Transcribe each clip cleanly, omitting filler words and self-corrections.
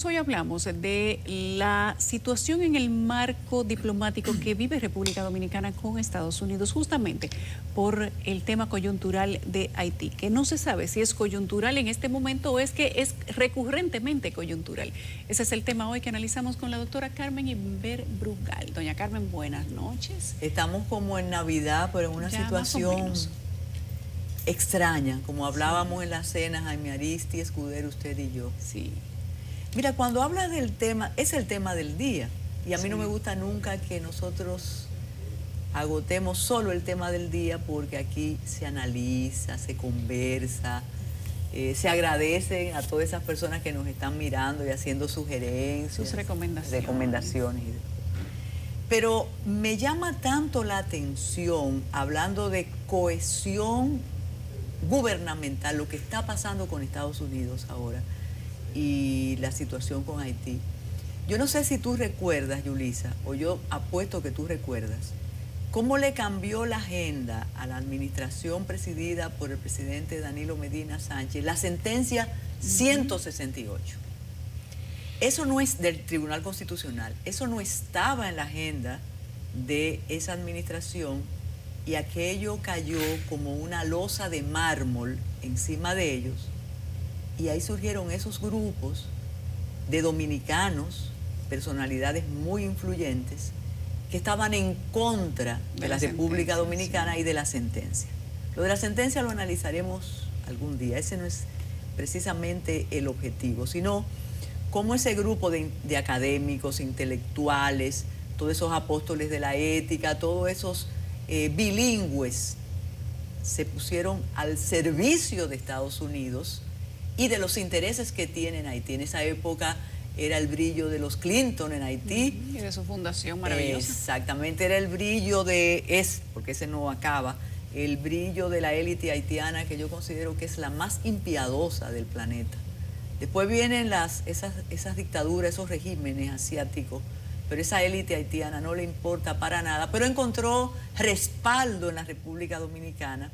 Hoy hablamos de la situación en el marco diplomático que vive República Dominicana con Estados Unidos, justamente por el tema coyuntural de Haití, que no se sabe si es coyuntural en este momento o es que es recurrentemente coyuntural. Ese es el tema hoy que analizamos con la doctora Carmen Inver Brugal. Doña Carmen, buenas noches. Estamos como en Navidad, pero en una Ya, situación extraña, como hablábamos en la cena, Jaime Aristi, Escudero, usted y yo. Sí. Mira, cuando habla del tema, es el tema del día. Y a mí no me Sí. gusta nunca que nosotros agotemos solo el tema del día, porque aquí se analiza, se conversa, se agradecen a todas esas personas que nos están mirando y haciendo sugerencias. Sus recomendaciones. Recomendaciones. Pero me llama tanto la atención, hablando de cohesión gubernamental, lo que está pasando con Estados Unidos ahora y la situación con Haití. Yo no sé si tú recuerdas, Yulisa, o yo apuesto que tú recuerdas, cómo le cambió la agenda a la administración presidida por el presidente Danilo Medina Sánchez, la sentencia 168. Eso no es del Tribunal Constitucional, eso no estaba en la agenda de esa administración y aquello cayó como una losa de mármol encima de ellos. Y ahí surgieron esos grupos de dominicanos, personalidades muy influyentes, que estaban en contra de la República Dominicana y de la sentencia. Lo de la sentencia lo analizaremos algún día, ese no es precisamente el objetivo, sino cómo ese grupo de académicos, intelectuales, todos esos apóstoles de la ética, todos esos bilingües, se pusieron al servicio de Estados Unidos y de los intereses que tiene en Haití. En esa época era el brillo de los Clinton en Haití. Y de su fundación maravillosa. Exactamente, era el brillo porque ese no acaba, el brillo de la élite haitiana, que yo considero que es la más impiadosa del planeta. Después vienen esas dictaduras, esos regímenes asiáticos, pero esa élite haitiana no le importa para nada, pero encontró respaldo en la República Dominicana.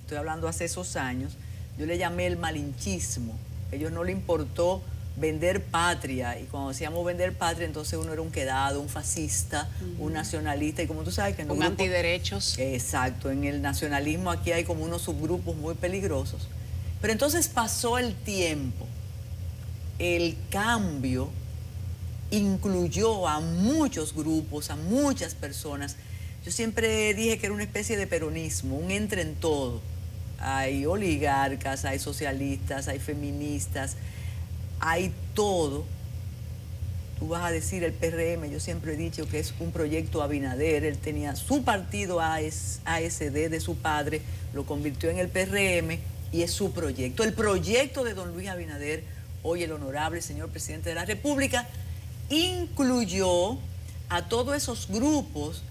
Estoy hablando hace esos años. Yo le llamé el malinchismo. A ellos no le importó vender patria, y cuando decíamos vender patria, entonces uno era un quedado, un fascista, un nacionalista, y como tú sabes que en un grupo, antiderechos. Exacto, en el nacionalismo aquí hay como unos subgrupos muy peligrosos. Pero entonces pasó el tiempo, el cambio incluyó a muchos grupos, a muchas personas. Yo siempre dije que era una especie de peronismo, un entre en todo. Hay oligarcas, hay socialistas, hay feministas, hay todo. Tú vas a decir el PRM, yo siempre he dicho que es un proyecto Abinader. Él tenía su partido ASD de su padre, lo convirtió en el PRM y es su proyecto. El proyecto de don Luis Abinader, hoy el honorable señor presidente de la República, incluyó a todos esos grupos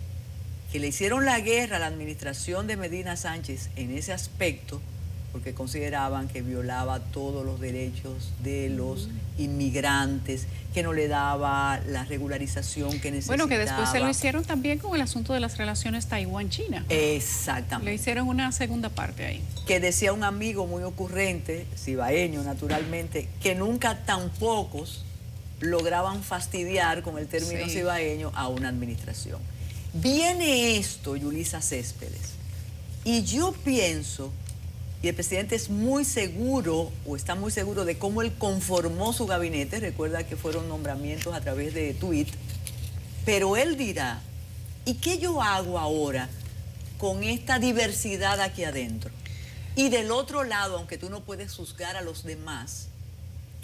que le hicieron la guerra a la administración de Medina Sánchez en ese aspecto, porque consideraban que violaba todos los derechos de los inmigrantes, que no le daba la regularización que necesitaba. Bueno, que después se lo hicieron también con el asunto de las relaciones Taiwán-China. Exactamente. Le hicieron una segunda parte ahí. Que decía un amigo muy ocurrente, cibaeño naturalmente, que nunca tan pocos lograban fastidiar, con el término cibaeño, a una administración. Viene esto, Yulisa Céspedes, y yo pienso, y el presidente es muy seguro, o está muy seguro de cómo él conformó su gabinete. Recuerda que fueron nombramientos a través de tweet, pero él dirá, ¿y qué yo hago ahora con esta diversidad aquí adentro? Y del otro lado, aunque tú no puedes juzgar a los demás,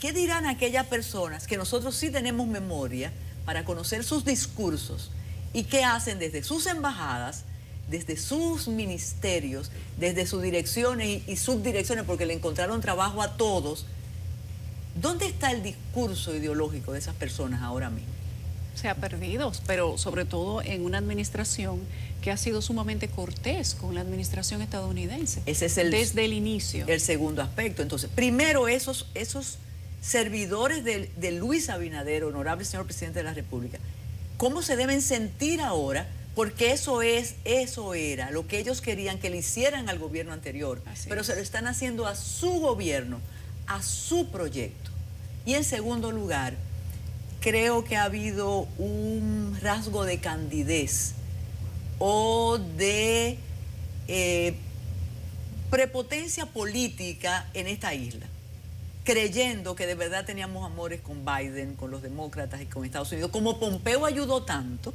¿qué dirán aquellas personas que nosotros sí tenemos memoria para conocer sus discursos y qué hacen desde sus embajadas, desde sus ministerios, desde sus direcciones y subdirecciones, porque le encontraron trabajo a todos? ¿Dónde está el discurso ideológico de esas personas ahora mismo? Se ha perdido, pero sobre todo en una administración que ha sido sumamente cortés con la administración estadounidense. Ese es desde el inicio. El segundo aspecto. Entonces, primero esos servidores de Luis Abinader, honorable señor presidente de la República, ¿cómo se deben sentir ahora? Porque eso era lo que ellos querían que le hicieran al gobierno anterior, pero se lo están haciendo a su gobierno, a su proyecto. Y en segundo lugar, creo que ha habido un rasgo de candidez o de prepotencia política en esta isla, creyendo que de verdad teníamos amores con Biden, con los demócratas y con Estados Unidos. Como Pompeo ayudó tanto,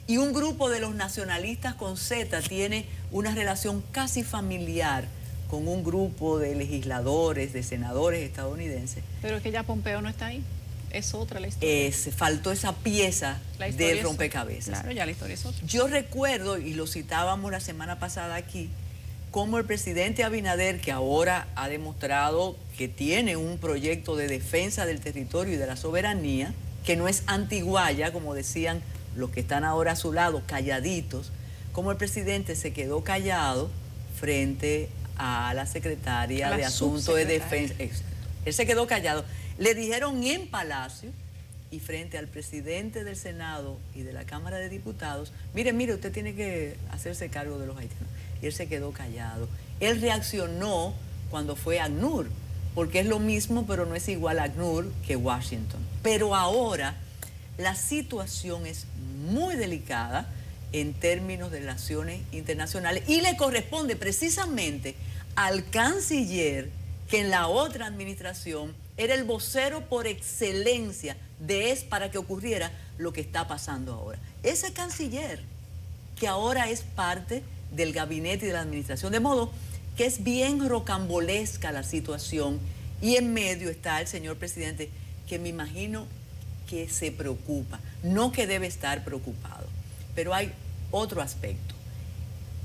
y un grupo de los nacionalistas con Z tiene una relación casi familiar con un grupo de legisladores, de senadores estadounidenses. Pero es que ya Pompeo no está ahí. Es otra la historia. Faltó esa pieza del rompecabezas. Claro, ya la historia es otra. Yo recuerdo, y lo citábamos la semana pasada aquí, cómo el presidente Abinader, que ahora ha demostrado que tiene un proyecto de defensa del territorio y de la soberanía, que no es antiguaya, como decían los que están ahora a su lado, calladitos, como el presidente se quedó callado frente a la secretaria de Asuntos de Defensa. Él se quedó callado. Le dijeron en Palacio y frente al presidente del Senado y de la Cámara de Diputados, mire, usted tiene que hacerse cargo de los haitianos. Y él se quedó callado. Él reaccionó cuando fue a ACNUR, porque es lo mismo, pero no es igual a ACNUR que Washington. Pero ahora la situación es muy delicada en términos de relaciones internacionales y le corresponde precisamente al canciller, que en la otra administración era el vocero por excelencia para que ocurriera lo que está pasando ahora. Ese canciller, que ahora es parte del gabinete y de la administración, de modo que es bien rocambolesca la situación, y en medio está el señor presidente, que me imagino que se preocupa, no que debe estar preocupado. Pero hay otro aspecto.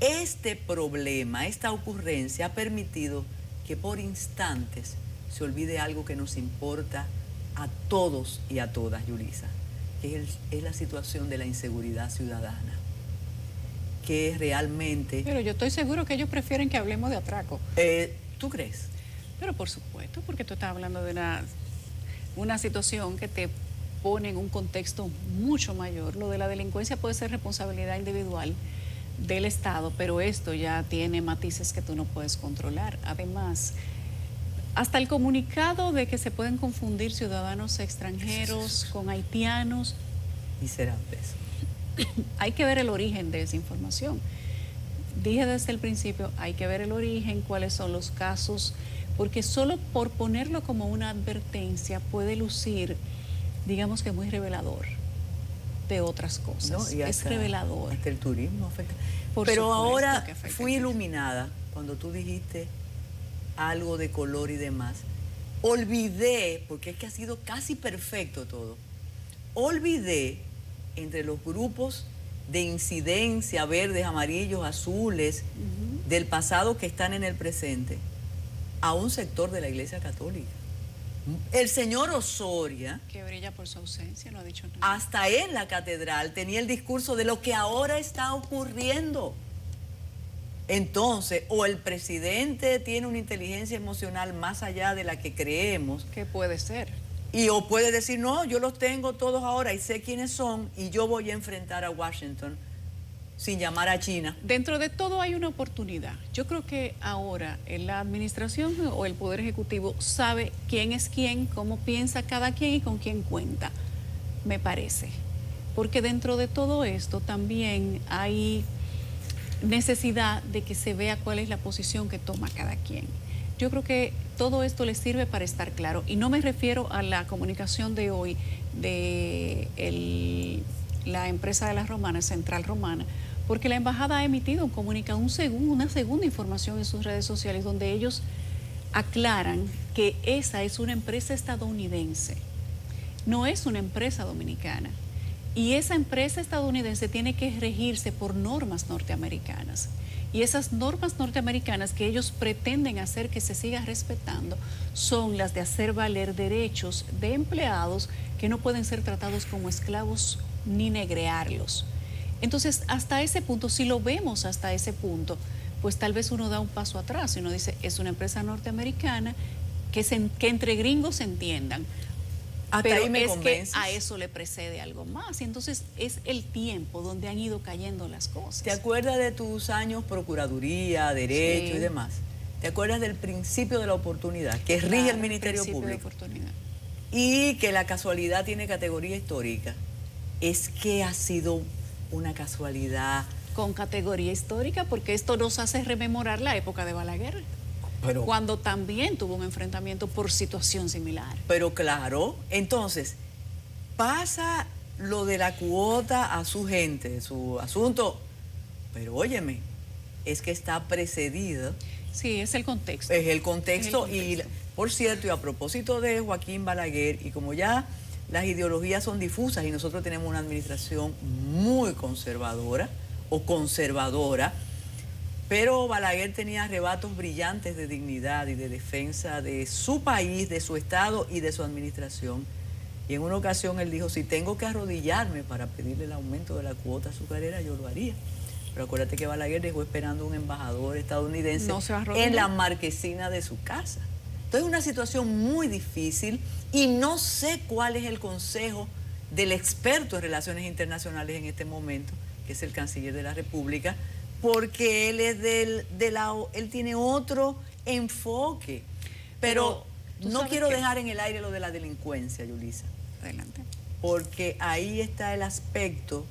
Este problema, esta ocurrencia ha permitido que por instantes se olvide algo que nos importa a todos y a todas, Yulisa, que es la situación de la inseguridad ciudadana, que es realmente... Pero yo estoy seguro que ellos prefieren que hablemos de atraco. ¿Tú crees? Pero por supuesto, porque tú estás hablando de una situación que te pone en un contexto mucho mayor. Lo de la delincuencia puede ser responsabilidad individual del Estado, pero esto ya tiene matices que tú no puedes controlar. Además, hasta el comunicado de que se pueden confundir ciudadanos extranjeros con haitianos. Miserables. Hay que ver el origen de esa información. Dije desde el principio, hay que ver el origen, cuáles son los casos, porque solo por ponerlo como una advertencia puede lucir, digamos que muy revelador de otras cosas. No, y es revelador. Hasta el turismo afecta. Por Pero ahora afecta, fui iluminada cuando tú dijiste algo de color y demás. Olvidé, porque es que ha sido casi perfecto todo, olvidé entre los grupos de incidencia, verdes, amarillos, azules, del pasado que están en el presente, a un sector de la Iglesia Católica. El señor Osoria, que brilla por su ausencia, no ha dicho nada. Hasta en la catedral tenía el discurso de lo que ahora está ocurriendo. Entonces, o el presidente tiene una inteligencia emocional más allá de la que creemos. ¿Qué puede ser? O puede decir, no, yo los tengo todos ahora y sé quiénes son y yo voy a enfrentar a Washington sin llamar a China. Dentro de todo hay una oportunidad. Yo creo que ahora la administración o el Poder Ejecutivo sabe quién es quién, cómo piensa cada quien y con quién cuenta, me parece. Porque dentro de todo esto también hay necesidad de que se vea cuál es la posición que toma cada quien. Yo creo que todo esto les sirve para estar claro. Y no me refiero a la comunicación de hoy de la empresa de las Romanas, Central Romana, porque la embajada ha emitido un comunicado, una segunda información en sus redes sociales donde ellos aclaran que esa es una empresa estadounidense, no es una empresa dominicana. Y esa empresa estadounidense tiene que regirse por normas norteamericanas. Y esas normas norteamericanas que ellos pretenden hacer que se siga respetando son las de hacer valer derechos de empleados que no pueden ser tratados como esclavos ni negrearlos. Entonces, hasta ese punto, si lo vemos hasta ese punto, pues tal vez uno da un paso atrás y uno dice, es una empresa norteamericana que entre gringos se entiendan. Hasta pero ahí me es convences. que a eso le precede algo más. Y entonces es el tiempo donde han ido cayendo las cosas. ¿Te acuerdas de tus años procuraduría, derecho y demás? ¿Te acuerdas del principio de la oportunidad que rige el Ministerio Público? De oportunidad. y que la casualidad tiene categoría histórica. Es que ha sido una casualidad. Con categoría histórica, porque esto nos hace rememorar la época de Balaguer, Pero, cuando también tuvo un enfrentamiento por situación similar. pero claro, entonces, pasa lo de la cuota a su gente, su asunto, pero óyeme, es que está precedido, Sí, es el contexto. es el contexto, Es el y contexto. por cierto, y a propósito de Joaquín Balaguer, y como ya las ideologías son difusas y nosotros tenemos una administración muy conservadora o conservadora, pero Balaguer tenía arrebatos brillantes de dignidad y de defensa de su país, de su Estado y de su administración. Y en una ocasión él dijo, si tengo que arrodillarme para pedirle el aumento de la cuota azucarera, yo lo haría. Pero acuérdate que Balaguer dejó esperando un embajador estadounidense No se arrodilló. en la marquesina de su casa. Entonces es una situación muy difícil y no sé cuál es el consejo del experto en relaciones internacionales en este momento, que es el canciller de la República, porque él es él tiene otro enfoque. Pero ¿tú no sabes quiero qué? dejar en el aire lo de la delincuencia, Yulisa, Adelante. porque ahí está el aspecto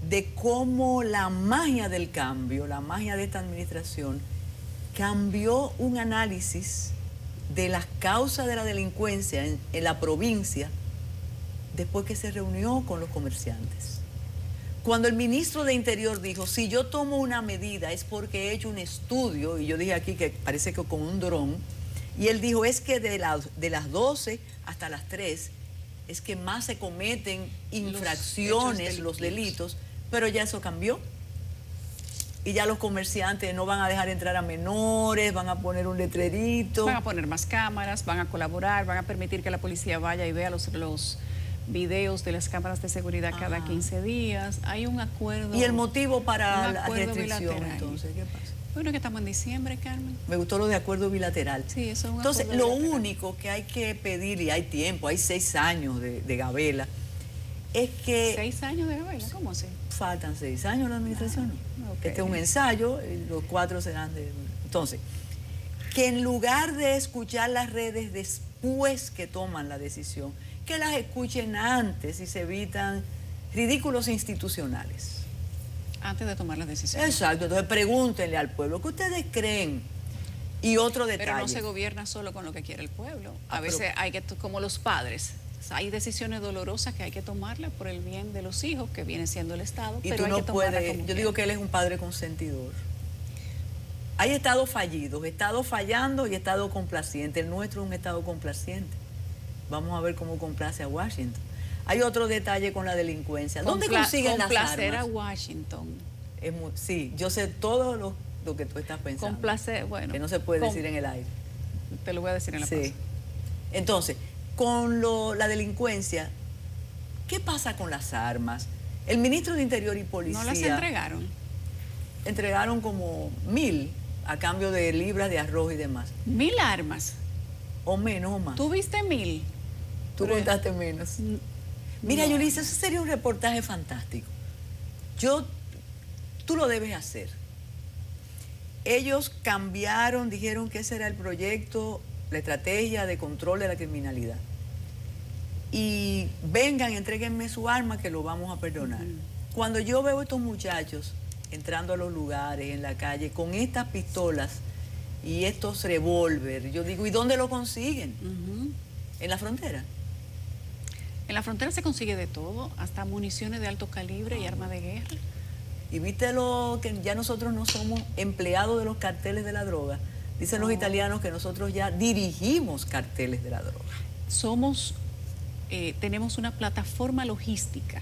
de cómo la magia del cambio, la magia de esta administración, cambió un análisis de las causas de la delincuencia en la provincia después que se reunió con los comerciantes. Cuando el ministro de Interior dijo, si yo tomo una medida es porque he hecho un estudio, y yo dije aquí que parece que con un dron, y él dijo, es que de las 12 hasta las 3 es que más se cometen infracciones, los delitos, pero ya eso cambió. Y ya los comerciantes no van a dejar entrar a menores, van a poner un letrerito. Van a poner más cámaras, van a colaborar, van a permitir que la policía vaya y vea los videos de las cámaras de seguridad cada 15 días. Hay un acuerdo. ¿Y el motivo para un la acuerdo restricción bilateral. entonces? ¿Qué pasa? Bueno, que estamos en diciembre, Carmen. Me gustó lo de acuerdo bilateral. Sí, eso es un Entonces, acuerdo lo bilateral. único que hay que pedir, y hay tiempo, hay 6 años de gabela, es que 6 años de novela, ¿cómo así? faltan 6 años en la administración. ¿No? ok. Este es un ensayo, y los 4 serán de... Entonces, que en lugar de escuchar las redes después que toman la decisión, que las escuchen antes y se evitan ridículos institucionales. Antes de tomar las decisiones. Exacto, entonces pregúntenle al pueblo, ¿qué ustedes creen? Y otro detalle. Pero no se gobierna solo con lo que quiere el pueblo. A pero- veces hay que, como los padres, hay decisiones dolorosas que hay que tomarlas por el bien de los hijos, que viene siendo el Estado, Y pero tú hay no que tomarlas puedes, como yo quiera. digo que él es un padre consentidor. Hay estados fallidos, estados fallando y estado complaciente. El nuestro es un estado complaciente. Vamos a ver cómo complace a Washington. Hay otro detalle con la delincuencia. ¿Dónde consiguen las complacer a armas? Washington. Sí, yo sé todo lo que tú estás pensando. Complacer, bueno. Que no se puede decir en el aire. Te lo voy a decir en la pausa. Sí. Entonces, con la delincuencia, ¿qué pasa con las armas? El ministro de Interior y Policía No las entregaron. entregaron como 1.000 a cambio de libras de arroz y demás. 1000 armas. O menos o más. ¿Tú viste 1000? Tú Pero- contaste menos. Mira, No. Yulisa, eso sería un reportaje fantástico. Tú lo debes hacer. Ellos cambiaron, dijeron que ese era el proyecto, la estrategia de control de la criminalidad. Y vengan, entréguenme su arma que lo vamos a perdonar. Cuando yo veo a estos muchachos entrando a los lugares, en la calle, con estas pistolas y estos revólver, yo digo, ¿y dónde lo consiguen? Ujú. ¿En la frontera? En la frontera se consigue de todo, hasta municiones de alto calibre y armas de guerra. Y viste lo que ya nosotros no somos empleados de los carteles de la droga. Dicen los No. italianos que nosotros ya dirigimos carteles de la droga. Tenemos una plataforma logística.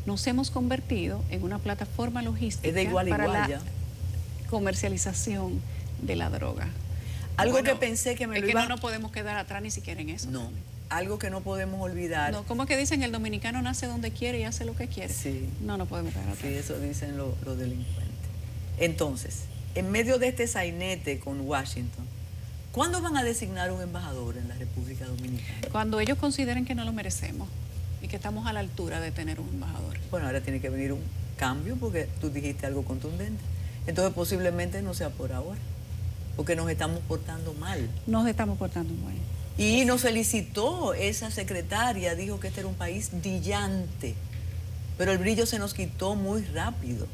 Nos hemos convertido en una plataforma logística Es de igual a para igual la ya. comercialización de la droga. Algo Bueno, que pensé que me es lo que iba... no nos podemos quedar atrás ni siquiera en eso. No, algo que no podemos olvidar. No, ¿cómo es que dicen el dominicano nace donde quiere y hace lo que quiere? Sí. No nos podemos quedar atrás. Sí, eso dicen los delincuentes. Entonces, en medio de este sainete con Washington, ¿cuándo van a designar un embajador en la República Dominicana? Cuando ellos consideren que no lo merecemos y que estamos a la altura de tener un embajador. Bueno, ahora tiene que venir un cambio porque tú dijiste algo contundente. Entonces posiblemente no sea por ahora, porque nos estamos portando mal. Nos estamos portando muy bien. Y nos felicitó esa secretaria, dijo que este era un país brillante, pero el brillo se nos quitó muy rápido.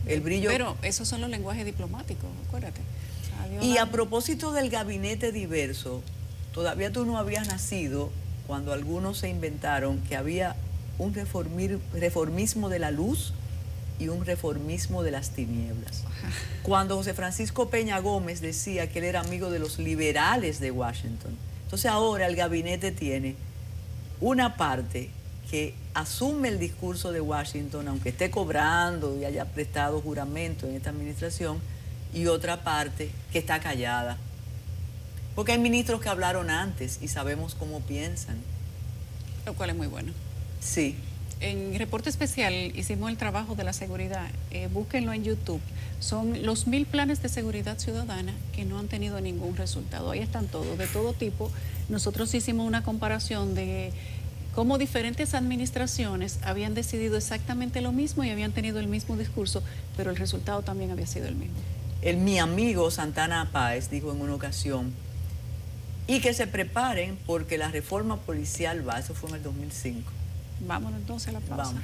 El brillo... Pero esos son los lenguajes diplomáticos, acuérdate. Y a propósito del gabinete diverso, todavía tú no habías nacido cuando algunos se inventaron que había un reformismo de la luz y un reformismo de las tinieblas. Cuando José Francisco Peña Gómez decía que él era amigo de los liberales de Washington. Entonces ahora el gabinete tiene una parte que asume el discurso de Washington, aunque esté cobrando y haya prestado juramento en esta administración, y otra parte que está callada. Porque hay ministros que hablaron antes y sabemos cómo piensan. Lo cual es muy bueno. Sí. En Reporte Especial hicimos el trabajo de la seguridad. Búsquenlo en YouTube. Son los 1000 planes de seguridad ciudadana que no han tenido ningún resultado. Ahí están todos, de todo tipo. Nosotros hicimos una comparación de cómo diferentes administraciones habían decidido exactamente lo mismo y habían tenido el mismo discurso, pero el resultado también había sido el mismo. Mi amigo Santana Páez dijo en una ocasión, y que se preparen porque la reforma policial va, eso fue en el 2005. Vámonos entonces a la pausa. Vamos.